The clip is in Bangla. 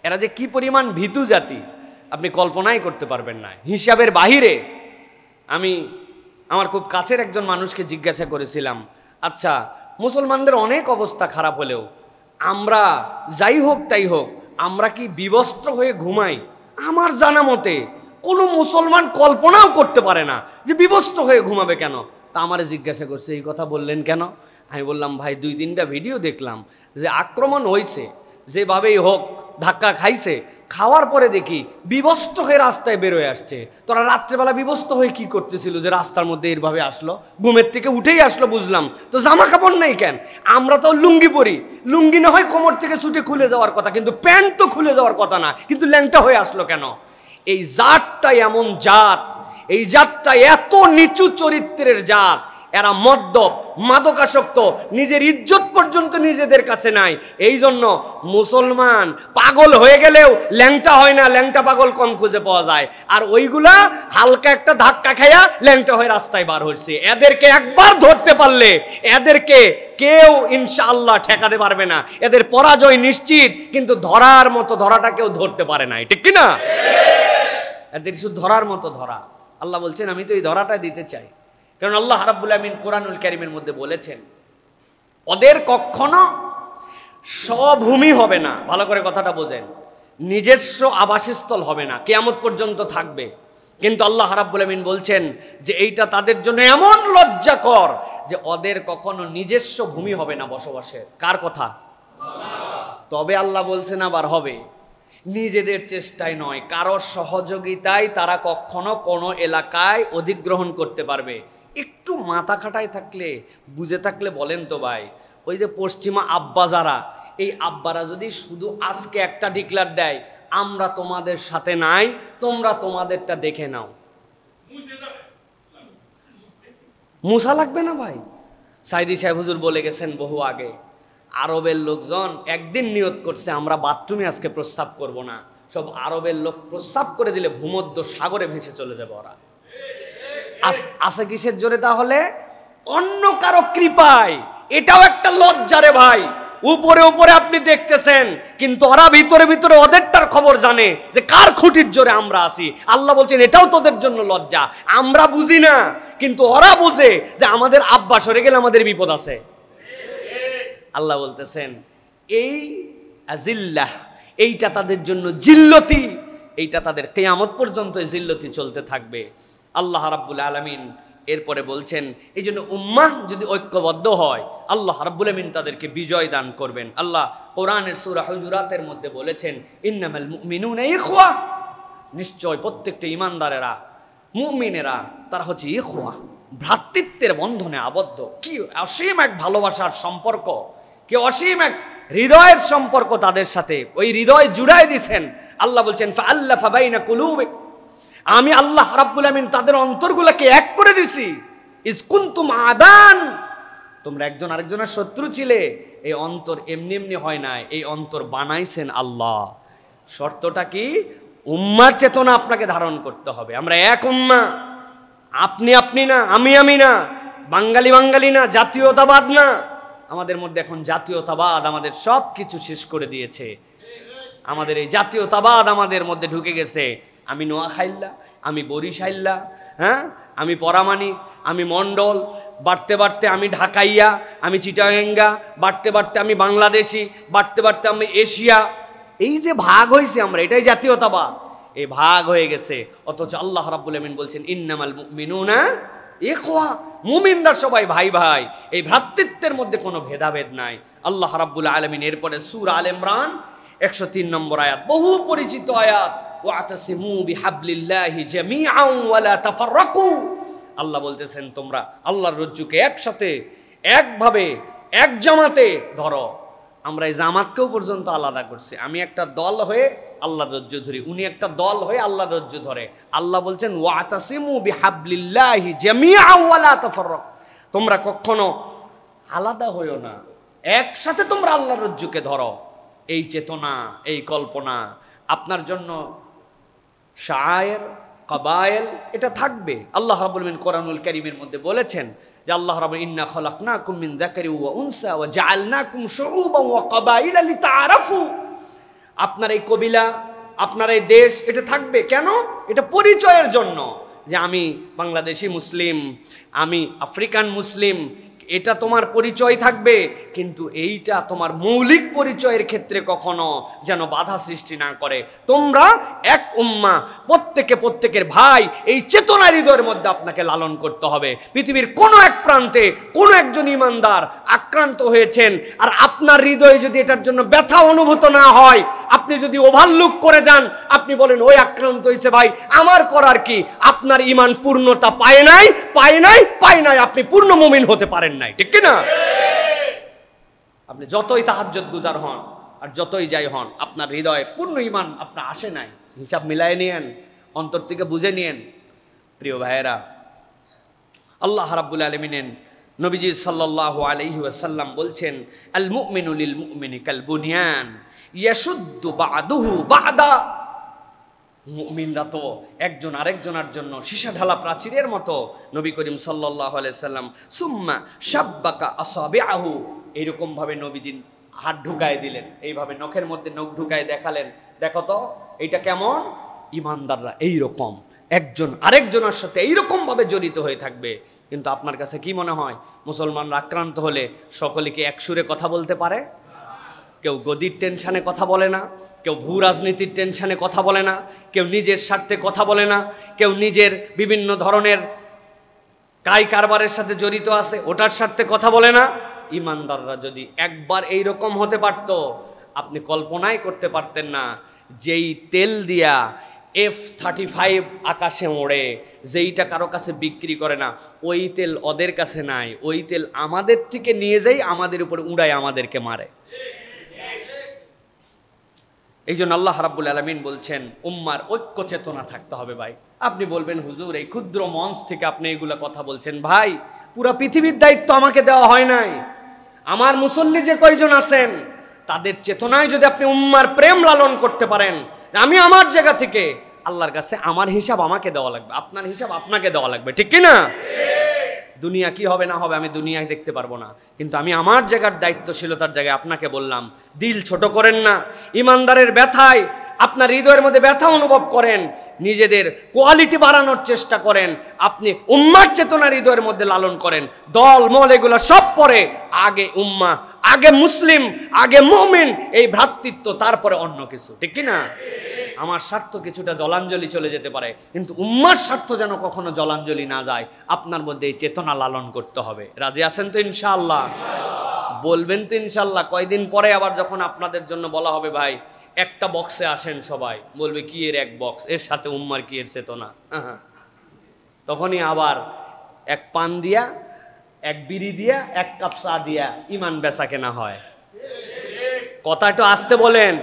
এরা যে কি পরিমাণ ভীতু জাতি আপনি কল্পনাই করতে পারবেন না, হিসাবের বাহিরে। আমি আমার খুব কাছের একজন মানুষকে জিজ্ঞাসা করেছিলাম, আচ্ছা মুসলমানদের অনেক অবস্থা খারাপ হলেও আমরা যাই হোক তাই হোক আমরা কি বিবস্ত্র হয়ে ঘুমাই? আমার জানা মতে কোনো মুসলমান কল্পনাও করতে পারে না যে বিবস্ত্র হয়ে ঘুমাবে। কেন? তা আমারে জিজ্ঞাসা করছে, এই কথা বললেন কেন? আমি বললাম, ভাই 2-3টা ভিডিও দেখলাম যে আক্রমণ হয়েছে, যেভাবেই হোক ধাক্কা খাইছে, খাওয়ার পরে দেখি বিবস্ত্র হয়ে রাস্তায় বেরোয় আসছে। তোরা রাত্রেবেলা বিবস্ত্র হয়ে কি করতেছিল যে রাস্তার মধ্যে এরভাবে আসলো? ঘুমের থেকে উঠেই আসলো বুঝলাম, তো জামা কাপড় নেই কেন? আমরা তো লুঙ্গি পরি, লুঙ্গি না হয় কোমর থেকে ছুটে খুলে যাওয়ার কথা, কিন্তু প্যান্ট তো খুলে যাওয়ার কথা না, কিন্তু ল্যাংটা হয়ে আসলো কেন? এই জাতটা এমন জাত, এই জাতটা এত নিচু চরিত্রের জাত, এরা মদ্যপ, মাদকাসক্ত, নিজের ইজ্জত পর্যন্ত নিজেদের কাছে নাই। এই জন্য মুসলমান পাগল হয়ে গেলেও ল্যাংটা হয় না, ল্যাংটা পাগল কম খুঁজে পাওয়া যায়। আর ওইগুলা হালকা একটা ধাক্কা খাইয়া ল্যাংটা হয়ে রাস্তায় বার হয়েছে। এদেরকে একবার ধরতে পারলে এদেরকে কেউ ইনশাআল্লাহ ঠেকাতে পারবে না, এদের পরাজয় নিশ্চিত। কিন্তু ধরার মতো ধরাটা কেউ ধরতে পারে না, ঠিক কিনা? এদের শুধু ধরার মতো ধরা। আল্লাহ বলছেন আমি তো এই ধরাটা দিতে চাই, কারণ আল্লাহ রাব্বুল আমিন কোরআনুল কারীমের মধ্যে বলেছেন ওদের কখনো স্বভূমি হবে না। ভালো করে কথাটা বোঝেন, নিজস্ব আবাসস্থল হবে না, কিয়ামত পর্যন্ত থাকবে। কিন্তু আল্লাহ রাব্বুল আমিন বলছেন যে এইটা তাদের জন্য এমন লজ্জাকর যে ওদের কখনো নিজস্ব ভূমি হবে না বসবাসের। কার কথা? তবে আল্লাহ বলছেন আবার হবে নিজেদের চেষ্টায় নয়, কারোর সহযোগিতায় তারা কখনো কোনো এলাকায় অধিগ্রহণ করতে পারবে। একটু মাথা খাটায় থাকলে, বুঝে থাকলে বলেন তো ভাই, ওই যে পশ্চিমা আব্বা যারা, এই আব্বারা যদি শুধু আজকে একটা ডিক্লার দেয় আমরা তোমাদের সাথে নাই, তোমরা তোমাদেরটা দেখে নাও, মুসা লাগবে না ভাই? সাইদি সাহেব হুজুর বলে গেছেন বহু আগে, আরবের লোকজন একদিন নিয়ত করছে আমরা বাথরুমে আজকে প্রস্রাব করব না, সব আরবের লোক প্রস্রাব করে দিলে ভূমধ্য সাগরে ভেসে চলে যাবে ওরা। আছে কিসের জোরে? তাহলে অন্য কারো কৃপায়। এটাও একটা লজ্জা রে ভাই। উপরে উপরে আপনি দেখতেছেন, কিন্তু ওরা ভিতরে ভিতরে ওদেরটার খবর জানে যে কার খুঁটির জোরে আমরা আছি। আল্লাহ বলছেন এটাও তোদের জন্য লজ্জা। আমরা বুঝি না, কিন্তু ওরা বুঝে যে আমাদের আব্বা সরে গেলে আমাদের বিপদ আছে। আল্লাহ বলতেছেন এই আজিল্লাহ, এইটা তাদের জন্য জিল্লতি, এইটা তাদের কিয়ামত পর্যন্ত জিল্লতি চলতে থাকবে। আল্লাহ রাব্বুল আলামিন এরপরে বলছেন এই জন্য উম্মাহ যদি ঐক্যবদ্ধ হয় আল্লাহ রাব্বুল আমিন তাদেরকে বিজয় দান করবেন। আল্লাহ কোরআনের সূরা হুজুরাতের মধ্যে বলেছেন ইন্নামাল মুমিনুনা ইখওয়া, নিশ্চয় প্রত্যেকটা ঈমানদারেরা, মুমিনেরা তারা হচ্ছে ইখওয়া, ভ্রাতৃত্বের বন্ধনে আবদ্ধ। কি অসীম এক ভালোবাসার সম্পর্ক, কি অসীম এক হৃদয়ের সম্পর্ক তাদের সাথে। ওই হৃদয় জুড়াই দিয়েছেন। আল্লাহ বলছেন ফাআল্লাফা বাইনা কুলুবি, আমি আল্লাহ রাব্বুল আমিন তাদের অন্তরগুলোকে এক করে দিছি। ইজ কুনতুম আদান, তোমরা একজন আরেকজনের শত্রু ছিলে। এই অন্তর এমনি এমনি হয় না, এই অন্তর বানাইছেন আল্লাহ। শর্তটা কি? উম্মার চেতনা আপনাকে ধারণ করতে হবে। আমরা এক উম্মা, আপনি আপনি না, আমি আমি না, বাঙালি বাঙালি না, জাতীয়তাবাদ না। আমাদের মধ্যে এখন জাতীয়তাবাদ আমাদের সব কিছু শেষ করে দিয়েছে। আমাদের এই জাতীয়তাবাদ আমাদের মধ্যে ঢুকে গেছে। আমি নোয়াখাইল্লা, আমি বরিশাইল্লা, হ্যাঁ, আমি পরামানিক, আমি মণ্ডল, বাড়তে বাড়তে আমি ঢাকাইয়া, আমি চিটাগাঙ্গা, বাড়তে বাড়তে আমি বাংলাদেশি, বাড়তে বাড়তে আমি এশিয়া। এই যে ভাগ হয়েছে আমরা, এটাই জাতীয়তাবাদ। এই ভাগ হয়ে গেছে। অথচ আল্লাহ রাব্বুল আমিন বলছেন ইন্নামাল মুমিনুনা ইখওয়া, মুমিনরা সবাই ভাই ভাই, এই ভ্রাতৃত্বের মধ্যে কোনো ভেদাভেদ নাই। আল্লাহ রাব্বুল আলামিন এরপরে সূরা আল ইমরান 103 নম্বর আয়াত, বহু পরিচিত আয়াত, ওয়াতাসিমু বিহাবলিল্লাহি জামিআন ওয়া লা তাফাররাকু। আল্লাহ বলতেছেন তোমরা আল্লাহর রজ্জুকে একসাথে, একভাবে, এক জামাতে ধরো। আমরা এই জামাতকেও পর্যন্ত আলাদা করছি। আমি একটা দল হয়ে আল্লাহর রজ্জু ধরি, উনি একটা দল হয়ে আল্লাহর রজ্জু ধরে। আল্লাহ বলছেন ওয়াতাসিমু বিহাবলিল্লাহি জামিআন ওয়া লা তাফাররাকু, তোমরা কখনো আলাদা হইও না, একসাথে তোমরা আল্লাহর রজ্জুকে ধরো। এই চেতনা, এই কল্পনা আপনার জন্য শায়ের কবায়েল এটা থাকবে। আল্লাহ রাব্বুল আমিন কোরআনুল কারীমের মধ্যে বলেছেন যে আল্লাহ রাব্বুল ইন্না খালাকনাকুম মিন যাকারি ওয়া উনসা ওয়া জাআলনাকুম শুউবান ওয়া কবাইলা লিতাআরাফু। আপনার এই কবিলা, আপনার এই দেশ, এটা থাকবে কেন? এটা পরিচয়ের জন্য, যে আমি বাংলাদেশি মুসলিম, আমি আফ্রিকান মুসলিম, এটা তোমার পরিচয় থাকবে। কিন্তু এইটা তোমার মৌলিক পরিচয়ের ক্ষেত্রে কখনো যেন বাধা সৃষ্টি না করে। তোমরা এক উম্মাহ, প্রত্যেকে প্রত্যেকের ভাই, এই চেতনা হৃদয়ের মধ্যে আপনাকে লালন করতে হবে। পৃথিবীর কোনো এক প্রান্তে কোনো একজন ইমানদার আক্রান্ত হয়েছেন, আর আপনার হৃদয়ে যদি এটার জন্য ব্যথা অনুভূত না হয়, আপনি যদি ওভারলুক করে যান, আপনি বলেন ওই আক্রান্ত হয়েছে ভাই, আমার করার কি, আপনার ঈমান পূর্ণতা পায় নাই, পায় নাই, পায় নাই, আপনি পূর্ণ মুমিন হতে পারেন নাই, ঠিক কি না? আপনি যতই তাহাজ্জুদ গুজার হন আর যতই যাই হন, আপনার হৃদয়ে পূর্ণ ঈমান আপনার আসে নাই। হিসাব মিলায় নিয়েন, অন্তর থেকে বুঝে নিয়েন। প্রিয় ভাইয়েরা, আল্লাহ রাব্বুল আলামিন নবীজি সাল্লাল্লাহু আলাইহি ওয়াসাল্লাম বলছেন, আল মুমিনু লিল মুমিনি কাল বুনিয়ান ইয়াশুদ্দু বা'দুহু বা'দা। মুমিনরা তো একজন আরেকজনের জন্য সীসা ঢালা প্রাচীরের মতো। নবী করিম সাল্লাল্লাহু আলাইহি সাল্লাম সুম্মা শাব্বাকা আসাবিআহু, এরকম ভাবে নবীজি হাত ঢুকায় দিলেন, এইভাবে নখের মধ্যে নখ ঢুকায় দেখালেন, দেখো তো এটা কেমন। ইমানদাররা এইরকম একজন আরেকজনের সাথে এইরকম ভাবে জড়িত হয়ে থাকবে। কিন্তু আপনার কাছে কি মনে হয়, মুসলমানরা আক্রান্ত হলে সকলে কি এক সুরে কথা বলতে পারে? কেউ গদির টেনশনে কথা বলে না, কেউ ভূ রাজনীতির টেনশনে কথা বলে না, কেউ নিজের স্বার্থে কথা বলে না, কেউ নিজের বিভিন্ন ধরনের কাই কারবারের সাথে জড়িত আছে ওটার স্বার্থে কথা বলে না। ইমানদাররা যদি একবার এইরকম হতে পারত, আপনি কল্পনাই করতে পারতেন না। যেই তেল দিয়া F-35 আকাশে ওড়ে, যেইটা কারো কাছে বিক্রি করে না, ওই তেল ওদের কাছে নাই, ওই তেল আমাদের থেকে নিয়ে যাই, আমাদের উপরে উড়ায়, আমাদেরকে মারে। এই জন্য আল্লাহ রাব্বুল আলামিন বলছেন উম্মার ঐক্য চেতনা থাকতে হবে। ভাই আপনি বলবেন হুজুর এই ক্ষুদ্র মঞ্চ থেকে আপনি এগুলা কথা বলছেন। ভাই পুরা পৃথিবীর দায়িত্ব আমাকে দেওয়া হয় নাই। আমার মুসল্লি যে কয়জন আছেন, তাদের চেতনায় যদি আপনি উম্মার প্রেম লালন করতে পারেন, আমি আমার জায়গা থেকে আল্লাহর কাছে আমার হিসাব আমাকে দেওয়া লাগবে, আপনার হিসাব আপনাকে দেওয়া লাগবে, ঠিক কি না? দুনিয়া কি হবে না হবে আমি দুনিয়ায় দেখতে পারবো না, কিন্তু আমি আমার জায়গার দায়িত্বশীলতার জায়গায় আপনাকে বললাম, দিল ছোট করেন না। ইমানদারের ব্যথায় আপনার হৃদয়ের মধ্যে ব্যথা অনুভব করেন, নিজেদের কোয়ালিটি বাড়ানোর চেষ্টা করেন, আপনি উম্মার চেতনা হৃদয়ের মধ্যে লালন করেন। দল মল এগুলো সব পরে, আগে উম্মা, আগে মুসলিম, আগে মুমিন, এই ভ্রাতৃত্ব, তারপরে অন্য কিছু, ঠিক কি না? আমার স্বার্থ কিছুটা জলাঞ্জলি চলে যেতে পারে, কিন্তু উম্মার স্বার্থ যেন কখনো জলাঞ্জলি না যায়। আপনার মধ্যে এই চেতনা লালন করতে হবে। রাজি আছেন তো ইনশাআল্লাহ? বলবেন তো ইনশাআল্লাহ? কয়দিন পরে আবার যখন আপনাদের জন্য বলা হবে ভাই একটা বক্সে আসেন, সবাই বলবে কি এর এক বক্স, এর সাথে উম্মার কি এর চেতনা। তখনই আবার এক পান দিয়া, এক বিড়ি দিয়া, এক কাপ চা দিয়া ইমান বেচা কেনা হয়। কথা একটু আসতে বলেন।